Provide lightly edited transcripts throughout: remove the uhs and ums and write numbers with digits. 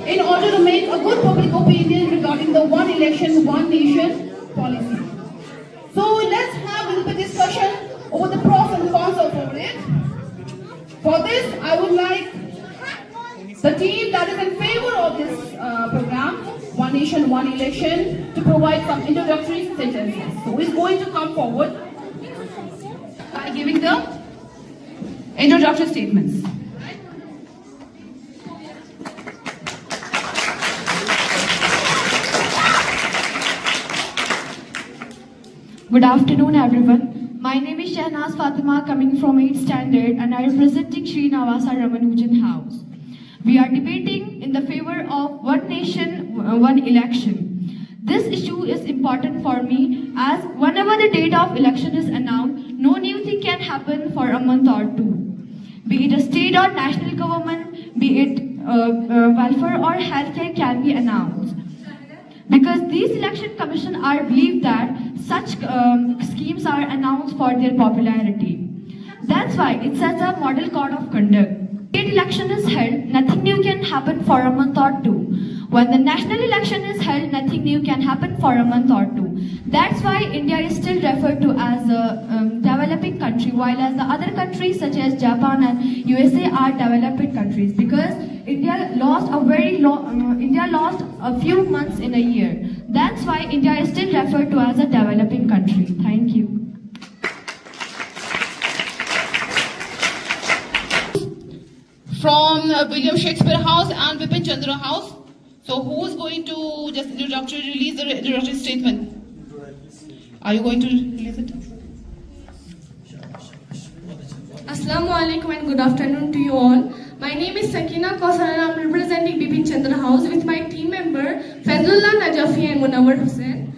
in order to make a good public opinion regarding the one election, one nation policy. So let's have a little bit discussion over the pros and cons of it. For this, I would like the team that is in favor of this program, One Nation, One Election, to provide some introductory sentences. So who is going to come forward by giving the introductory statements? Good afternoon, everyone. My name is Shahnaz Fatima, coming from 8th standard, and I am representing Shri Ramanujan House. We are debating in the favor of one nation, one election. This issue is important for me as whenever the date of election is announced, no new thing can happen for a month or two. Be it a state or national government, be it welfare or healthcare can be announced. Because these election commission are believed that such schemes are announced for their popularity. That's why it sets a model code of conduct. State election is held, nothing new can happen for a month or two. When the national election is held, nothing new can happen for a month or two. That's why India is still referred to as a developing country, while as the other countries such as Japan and USA are developed countries. Because India lost a few months in a year. That's why India is still referred to as a developing country. Thank you. From William Shakespeare House and Vipin Chandra House. So who is going to just release the introductory statement? Are you going to release it? Assalamu alaikum and good afternoon to you all. My name is Sakina Kausar and I am representing Vipin Chandra House with my team member Fazlullah Najafi and Munawar Hussain.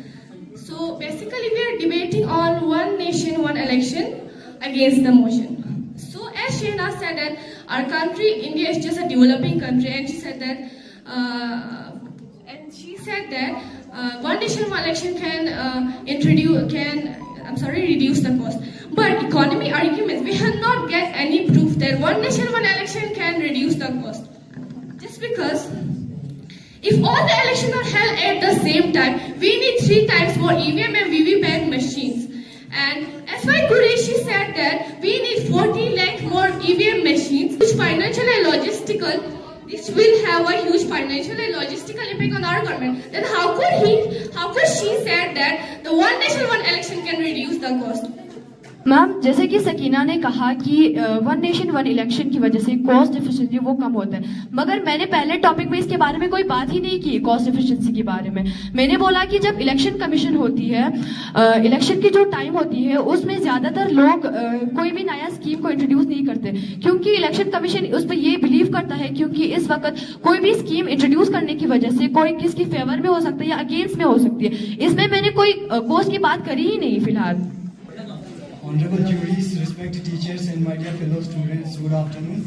So basically we are debating on one nation, one election against the motion. So as Sheena said that our country, India is just a developing country, and she said that one nation, one election can reduce the cost. But economy arguments, we have not get any proof that one nation, one election can reduce the cost. Just because if all the elections are held at the same time, we need 3 times more EVM and VVPAT machines. And as why Qureshi said that we need 40 lakh more EVM machines, which financial and logistical, this will have a huge financial and logistical impact on our government. Then how could she said that the one nation, one election can reduce the cost? Ma'am, जैसे कि सकीना ने कहा कि one nation one election की वजह से cost efficiency वो कम होता है, मगर मैंने पहले टॉपिक में इसके बारे में कोई बात ही नहीं की कॉस्ट एफिशिएंसी के बारे में। मैंने बोला कि जब इलेक्शन कमीशन होती है, इलेक्शन की जो टाइम होती है, उसमें ज्यादातर लोग कोई भी नया स्कीम को इंट्रोड्यूस नहीं करते, क्योंकि इलेक्शन कमीशन उस पर ये बिलीव करता है क्योंकि इस वक्त कोई भी स्कीम इंट्रोड्यूस करने की वजह से कोई किसकी फेवर में हो सकता है या अगेंस्ट में हो सकती है। इसमें मैंने कोई कॉस्ट की बात करी ही नहीं फिलहाल। Honorable juries, respected teachers, and my dear fellow students, good afternoon.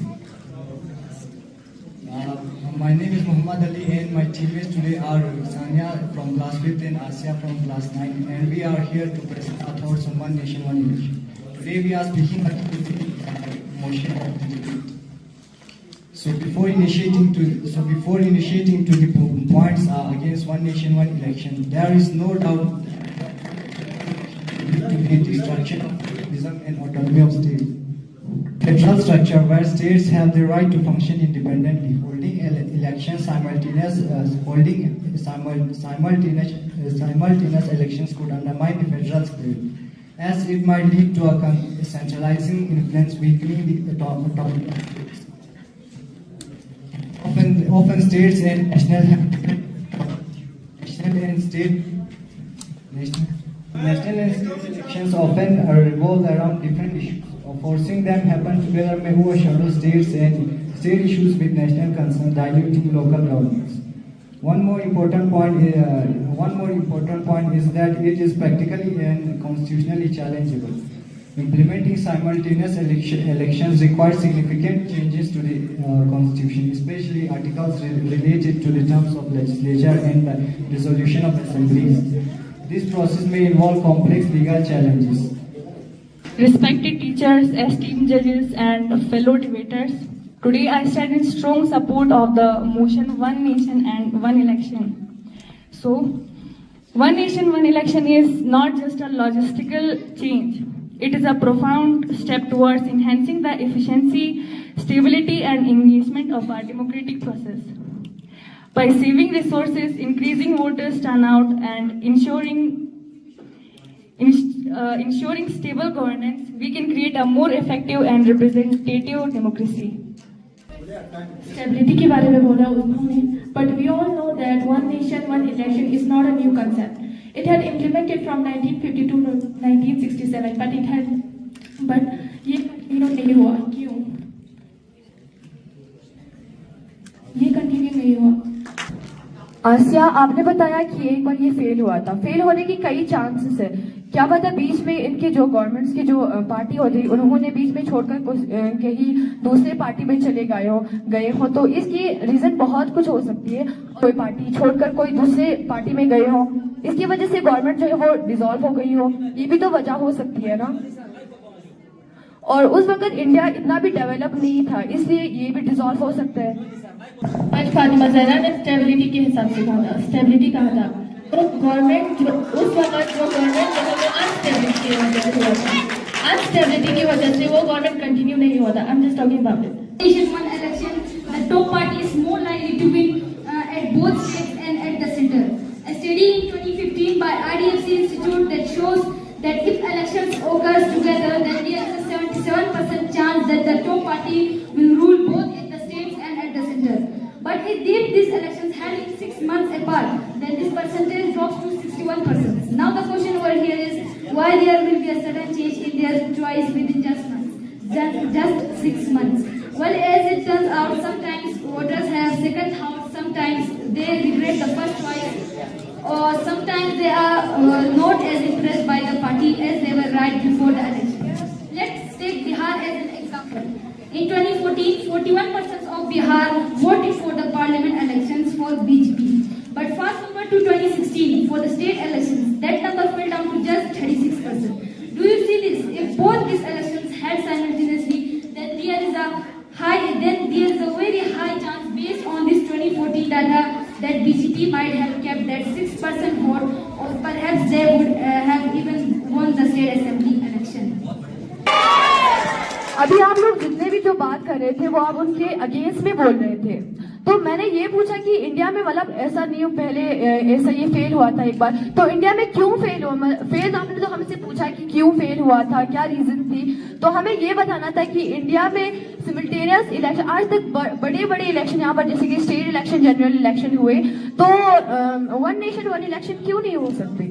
My name is Muhammad Ali, and my teammates today are Sanya from class 5th and Asya from class 9, and we are here to present our thoughts on one nation, one election. Today we are speaking about the motion of the debate. So before initiating to the points against one nation, one election, there is no doubt to the destruction of federalism and autonomy of states. Federal structure where states have the right to function independently, holding elections simultaneous elections could undermine the federal spirit, as it might lead to a centralizing influence weakening the autonomy of states. Often states and national and state elections often revolve around different issues. Forcing them happen together may overshadow states and state issues with national concern, diluting local governments. One more important point is that it is practically and constitutionally challengeable. Implementing simultaneous elections requires significant changes to the constitution, especially articles related to the terms of legislature and the dissolution of assemblies. This process may involve complex legal challenges. Respected teachers, esteemed judges, and fellow debaters, Today I stand in strong support of the motion One Nation and One Election. So, One Nation, One Election is not just a logistical change. It is a profound step towards enhancing the efficiency, stability and engagement of our democratic process. By saving resources, increasing voters' turnout and ensuring stable governance, we can create a more effective and representative democracy. Stability के बारे में बोला उन्होंने, but we all know that one nation, one election is not a new concept. It had implemented from 1952 to 1967, but ये continue नहीं हुआ. क्यों? ये continue नहीं हुआ. आसिया, आपने बताया कि एक बार ये फेल हुआ था. फेल होने की कई चांसेस है. क्या पता बीच में इनके जो गवर्नमेंट्स की जो पार्टी होती है उन्होंने बीच में छोड़कर कहीं दूसरे पार्टी में चले गए हो तो इसकी रीजन बहुत कुछ हो सकती है. कोई पार्टी छोड़कर कोई दूसरे पार्टी में गए हो, इसकी वजह से गवर्नमेंट जो है वो डिसॉल्व हो गई हो, ये भी तो वजह हो सकती है ना. और उस वक्त इंडिया इतना भी डेवलप नहीं था, इसलिए ये भी डिसॉल्व हो सकता है. आज फातिमा ज़हरा ने स्टेबिलिटी के हिसाब से कहा था. स्टेबिलिटी कहा था तो गवर्नमेंट उस वक्त जो गवर्नमेंट जो है वो अनस्टेबिलिटी की वजह से हुआ था. अनस्टेबिलिटी की वजह से वो गवर्नमेंट कंटिन्यू नहीं हुआ था. I am just talking about it. One election, the top party is more likely to win at both states and at the center. A study in 2015 by IDFC Institute that shows that if elections occurs together, then there is a 77% chance that the top party will rule both at the states and at the center. But if these elections held in 6 months apart, then this percentage drops to 61%. Now the question over here is why there will be a sudden change in their choice within just 6 months. Well, as it turns out, sometimes voters have second thoughts, sometimes they regret the first choice, or sometimes they are not as impressed by the party as they were right before the election. Let's take Bihar as an example. In 2014, 41% of Bihar voted for the parliament elections for BJP. But fast forward to 2016, for the state elections, that number fell down to just 36%. Do you see this? If both these elections held simultaneously, then there is a very high chance based on this 2014 data that BJP might have kept that 6% vote, or perhaps they would have even won the state assembly election. अभी आप लोग जितने भी जो बात कर रहे थे वो आप उनके अगेंस्ट में बोल रहे थे. तो मैंने ये पूछा कि इंडिया में मतलब ऐसा नहीं हो, पहले ऐसा ये फेल हुआ था एक बार, तो इंडिया में क्यों फेल हुआ? फेल आपने तो हमसे पूछा कि क्यों फेल हुआ था, क्या रीजन थी, तो हमें ये बताना था कि इंडिया में सिमिल्टेनियस इलेक्शन आज तक बड़े बड़े इलेक्शन यहाँ पर जैसे कि स्टेट इलेक्शन, जनरल इलेक्शन हुए, तो वन नेशन वन इलेक्शन क्यों नहीं हो सकते?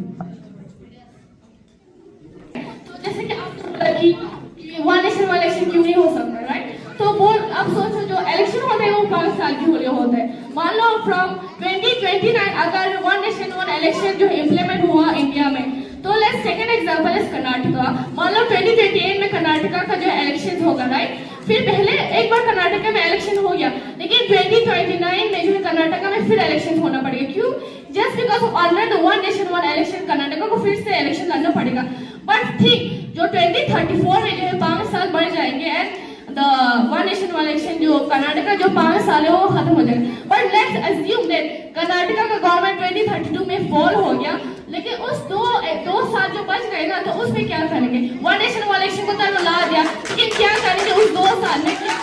तो जैसे कि आपने बोला कि वन नेशन वन इलेक्शन क्यों नहीं हो सकता, राइट? तो वो अब सोचो जो इलेक्शन होते हैं वो 5 साल के होते हैं. मान लो फ्रॉम 2029 अगर वन नेशन वन इलेक्शन जो इम्प्लीमेंट हुआ इंडिया में, तो let's second example is Karnataka. मान लो 2028 में कर्नाटका का जो इलेक्शन होगा, राइट? फिर पहले एक बार कर्नाटका में इलेक्शन हो गया, लेकिन 2029 में जो है कर्नाटका में फिर इलेक्शन होना पड़ेगा. क्यों? Just because of already one nation one election Karnataka को फिर से इलेक्शन लड़ना पड़ेगा. बट ठीक जो 2034 में जो है 5 साल बढ़ जाएंगे and the one nation one election जो कर्नाटका जो 5 साल है वो खत्म हो जाएगा. But let's assume that Karnataka का गवर्नमेंट 2032 में फॉल हो गया, लेकिन उस दो साल जो बच गए ना, तो उसमें क्या करेंगे? वन नेशन वन इलेक्शन को तो ला दिया, लेकिन क्या करेंगे उस 2 साल में? क्या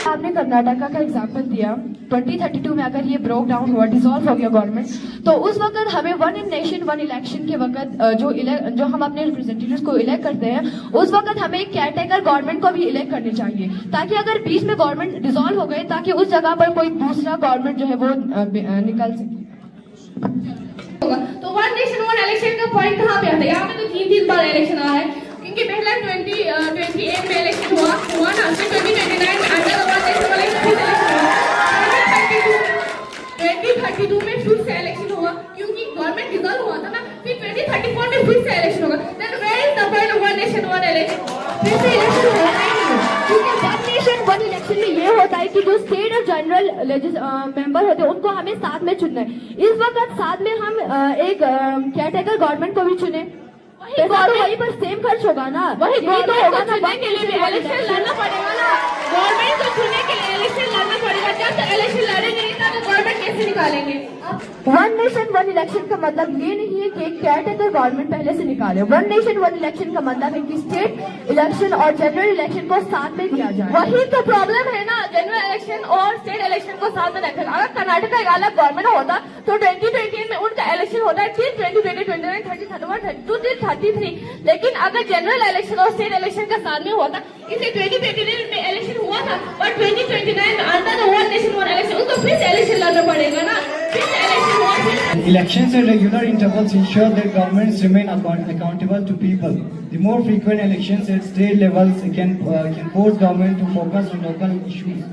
आपने कर्नाटका का एग्जांपल दिया, 2032 में अगर ये ब्रोक डाउन हुआ, डिसॉल्व हो गया गवर्नमेंट, तो उस वक्त हमें वन नेशन वन इलेक्शन के वक्त जो हम अपने रिप्रेजेंटेटिव्स को इलेक्ट करते हैं, उस वक्त हमें केयरटेकर गवर्नमेंट को भी इलेक्ट करनी चाहिए, ताकि अगर बीच में गवर्नमेंट डिसॉल्व हो गए, ताकि उस जगह पर कोई दूसरा गवर्नमेंट जो है वो निकल सके. तो वन नेशन वन इलेक्शन का पॉइंट कहाँ पे आता है? यहाँ पे तो 3 बार इलेक्शन आया है, क्योंकि पहला 2028 में इलेक्शन हुआ ना, फिर 2029 में under one nation one election फिर इलेक्शन हुआ, 2032 में फिर से इलेक्शन हुआ, क्योंकि गवर्नमेंट डिसॉल्व हुआ था ना, फिर 2034 में फिर से इलेक्शन होगा. Then where is the point of one nation one election? फिर से इलेक्शन होगा नहीं, क्योंकि वन नेशन वन इलेक्शन में ये होता है कि जो स्टेट और जनरल मेंबर होते हैं उनको हमें साथ में चुनना है. इस वक्त साथ में हम एक केयरटेकर गवर्नमेंट को भी चुने. पैसा तो वहीं पर सेम खर्च होगा ना, वही तो होगा ना। चुनने के लिए भी इलेक्शन लड़ना पड़ेगा ना, गवर्नमेंट को चुनने के लिए इलेक्शन लड़ना पड़ेगा। जब तक इलेक्शन लड़ेंगे नहीं तब तो गवर्नमेंट कैसे निकालेंगे? वन नेशन वन इलेक्शन का मतलब ये नहीं है कि एक कैटेगरी गवर्नमेंट पहले से निकाले। वन नेशन वन इलेक्शन का मतलब है कि स्टेट इलेक्शन और जनरल इलेक्शन को साथ में किया जाए। वही तो प्रॉब्लम है ना, जनरल इलेक्शन और स्टेट इलेक्शन को साथ में रखना। अगर कर्नाटक का एक अलग गवर्नमेंट होता तो 2020 में उनका इलेक्शन होता है 2020, 29, 30, 31, 32, 33। लेकिन अगर जनरल इलेक्शन और स्टेट इलेक्शन का साथ में होता, इसे 2029 में इलेक्शन हुआ था और 2029 में आता तो वन नेशन वन इलेक्शन, उसको फिर से इलेक्शन लड़ना पड़ेगा ना, फिर से इलेक्शन हुआ। Elections at regular intervals ensure that governments remain accountable to people. The more frequent elections at state levels can force government to focus on local issues,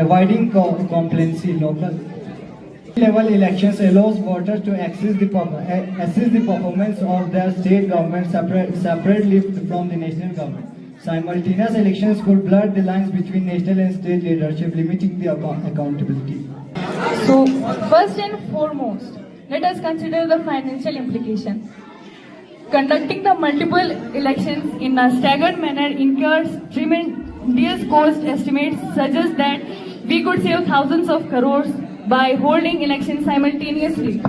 avoiding complacency. Local level elections allows voters to assess the performance of their state government separately from the national government. Simultaneous elections could blur the lines between national and state leadership, limiting the accountability. So, first and foremost, let us consider the financial implication. Conducting the multiple elections in a staggered manner incurs tremendous cost. Estimates suggest that we could save thousands of crores by holding elections simultaneously.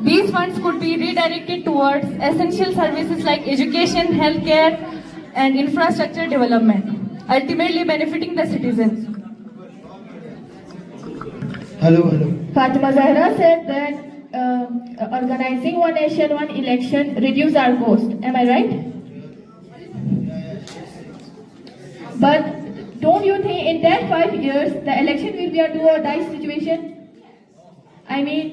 These funds could be redirected towards essential services like education, healthcare, and infrastructure development, ultimately benefiting the citizens. Hello. Fatima Zahra said that organizing one nation, one election reduce our cost. Am I right? But don't you think in that 5 years the election will be a do or die situation? I mean,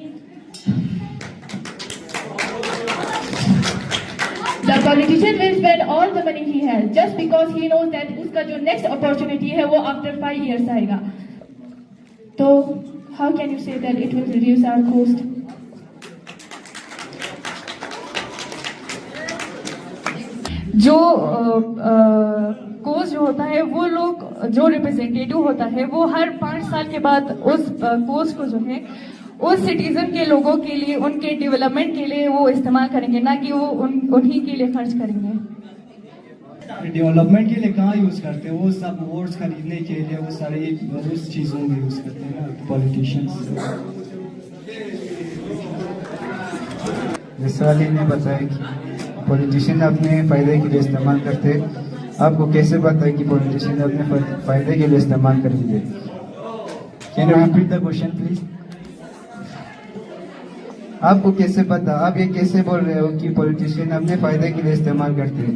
the politician will spend all the money he has just because he knows that uska jo next opportunity hai wo after 5 years aayega. So how can you say that it will reduce our cost? जो coach जो होता है वो लोग जो representative होता है वो हर 5 साल के बाद उस कोच को जो है उस सिटीजन के लोगों के लिए उनके डेवलपमेंट के लिए वो इस्तेमाल करेंगे, ना कि वो उन्हीं के लिए खर्च करेंगे। डेवलपमेंट के लिए कहाँ यूज करते हैं? वो सब वोट्स खरीदने के लिए वो सारे उस चीजों में यूज करते हैं ना पॉलिटिशियंस। जैसा अली ने बताया कि पॉलिटिशियन अपने फायदे के लिए इस्तेमाल करते हैं, आपको कैसे पता है कि पॉलिटिशियन अपने फायदे के लिए इस्तेमाल करेंगे? Can you repeat the question please? आपको कैसे पता, आप ये कैसे बोल रहे हो कि पॉलिटिशियन अपने फायदे के लिए इस्तेमाल करते हैं?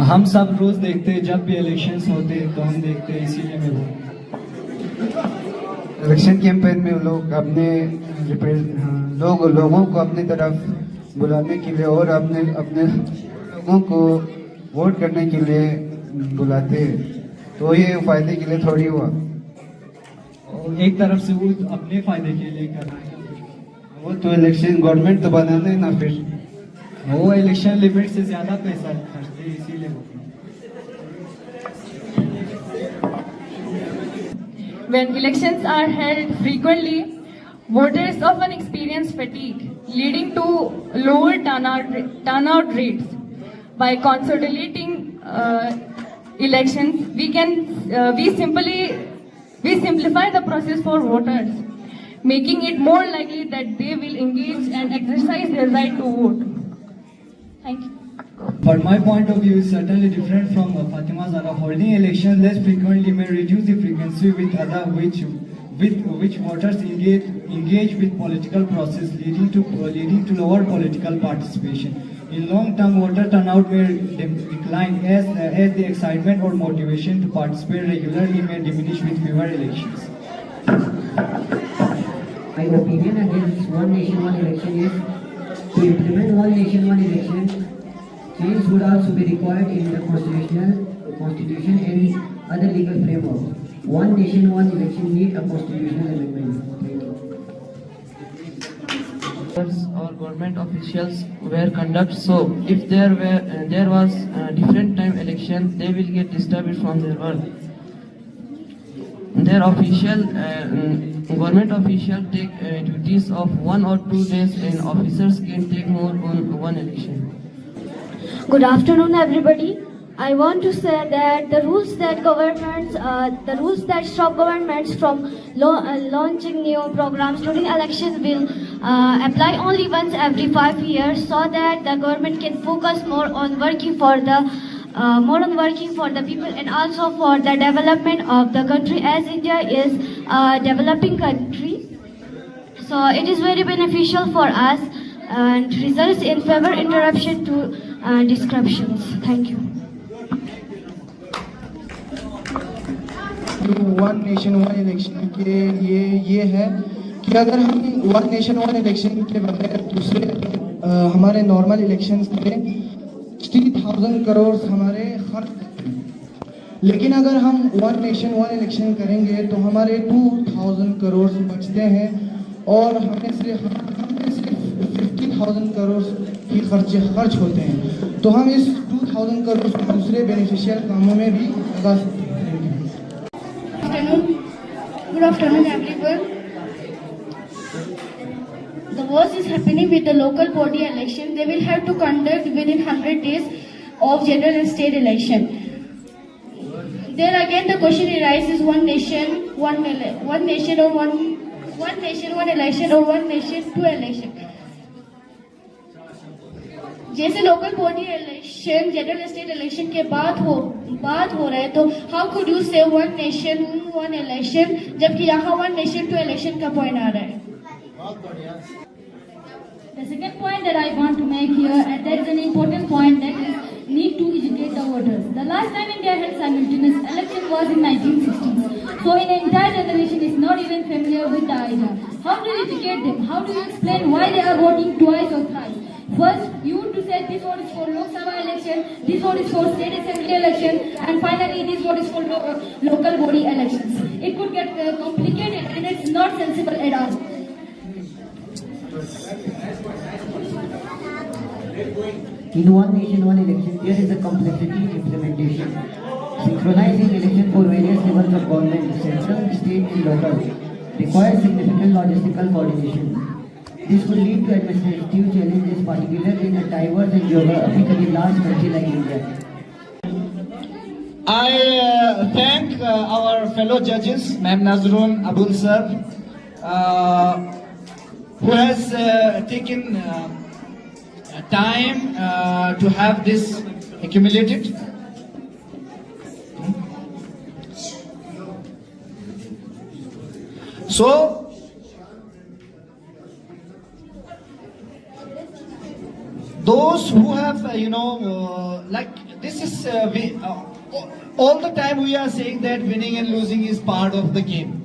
हम सब रोज देखते हैं, जब भी इलेक्शंस होते हैं तो हम देखते हैं, इसीलिए मैं बोल। इलेक्शन कैंपेन में लोग अपने लोगों को अपनी तरफ बुलाने के लिए और अपने लोगों को वोट करने के लिए बुलाते हैं, तो ये फायदे के लिए थोड़ी हुआ। और एक तरफ से वो अपने फायदे के लिए कर रहे हैं, वो तो इलेक्शन गवर्नमेंट तो बनाते हैं ना, फिर वो इलेक्शन लिमिट से ज्यादा पैसा खर्चते हैं, इसीलिए। When elections are held frequently, voters often experience fatigue, leading to lower turnout rates. By consolidating elections, we simplify the process for voters, making it more likely that they will engage and exercise their right to vote. Thank you. But my point of view is certainly different from Fatima Zahra. Holding elections less frequently may reduce the frequency with which voters engage with political process, leading to lower political participation. In long term, voter turnout may decline as the excitement or motivation to participate regularly may diminish with fewer elections. My opinion against one nation, one election is to implement one nation, one election. Change would also be required in the constitution and other legal framework. One nation, one election need a constitutional amendment. Thank you. Or government officials were conduct, so if there was different time elections, they will get disturbed from their work. Their government official take duties of 1 or 2 days, and officers can take more on one election. Good afternoon, everybody. I want to say that the rules that stop governments from launching new programs during election will apply only once every 5 years, so that the government can focus more on working for the people and also for the development of the country, as India is a developing country. So it is very beneficial for us and results in favor interruption to descriptions. Thank you. One nation one election के लिए ये है कि अगर हम one nation one election के बगैर दूसरे हमारे नॉर्मल इलेक्शंस करें 60,000 करोड़ हमारे खर्च, लेकिन अगर हम वन नेशन वन इलेक्शन करेंगे तो हमारे 2,000 करोड़ बचते हैं और हमें सिर्फ 50,000 करोड़ ही खर्च होते हैं, तो हम इस 2,000 करोड़ दूसरे बेनिफिशियल कामों में भी लगा सकते हैं। Good afternoon, everyone. The worst is happening with the local body election. They will have to conduct within 100 days of general and state election. There again, the question arises: one nation, one election, or one nation, one election, or one nation, two election. जैसे local body election general state election के बाद हो रहा है, तो how could you से one nation one election जबकि यहाँ वन नेशन टू इलेक्शन का पॉइंट आ रहा है। The second point that I want to make here, and that is an important point, that is need to educate the voters. The last time India held simultaneous election was in 1960s. So an entire generation is not even familiar with the idea. How do you educate them? How do you explain why they are voting twice or thrice? First, you would to say this vote is for Lok Sabha election, this vote is for state assembly election, and finally this vote is for local body elections. It could get complicated and it's not sensible at all. In one nation, one election, there is a complexity in implementation. Synchronizing election for various levels of government, central, state, and local, requires significant logistical coordination. This could lead to administrative challenges, particularly in a diverse and geographically large country like India. I thank our fellow judges, Ma'am Nazrun, Abul Sir, who has taken time to have this accumulated. So, those who have, like this is, all the time we are saying that winning and losing is part of the game.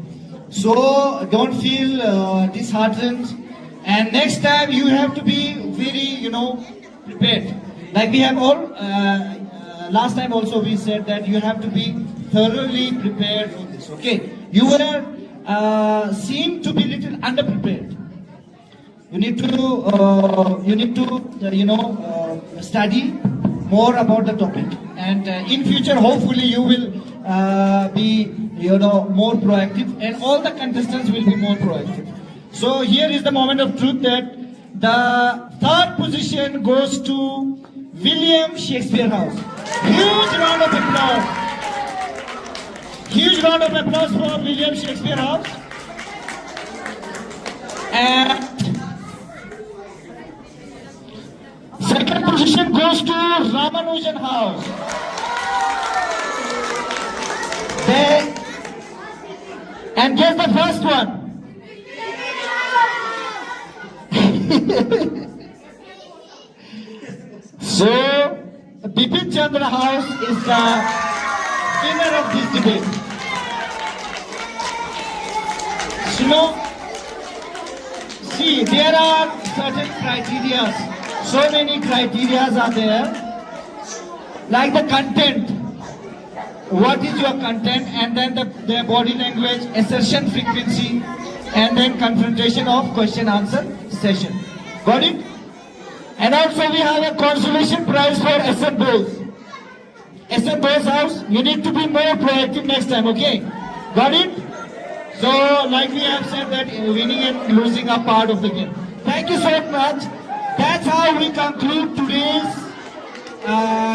So don't feel disheartened, and next time you have to be very, prepared. Like we have all, last time also we said that you have to be thoroughly prepared for this, okay? You were seem to be little underprepared. You need to study more about the topic, and in future hopefully you will be more proactive, and all the contestants will be more proactive. So here is the moment of truth, that the third position goes to William Shakespeare House. Huge round of applause. Huge round of applause for William Shakespeare House. And second position goes to Ramanujan House. And guess the first one. So, Bipin Chandra House is the winner of this debate. So, see, there are certain criteria. So many criteria are there, like the content. What is your content, and then the body language, assertion frequency, and then confrontation of question-answer session. Got it? And also we have a consolation prize for SM Bose. SM Bose House, you need to be more proactive next time, okay? Got it? So, like we have said that winning and losing are part of the game. Thank you so much. That's how we conclude today's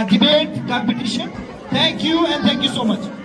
debate competition. Thank you and thank you so much.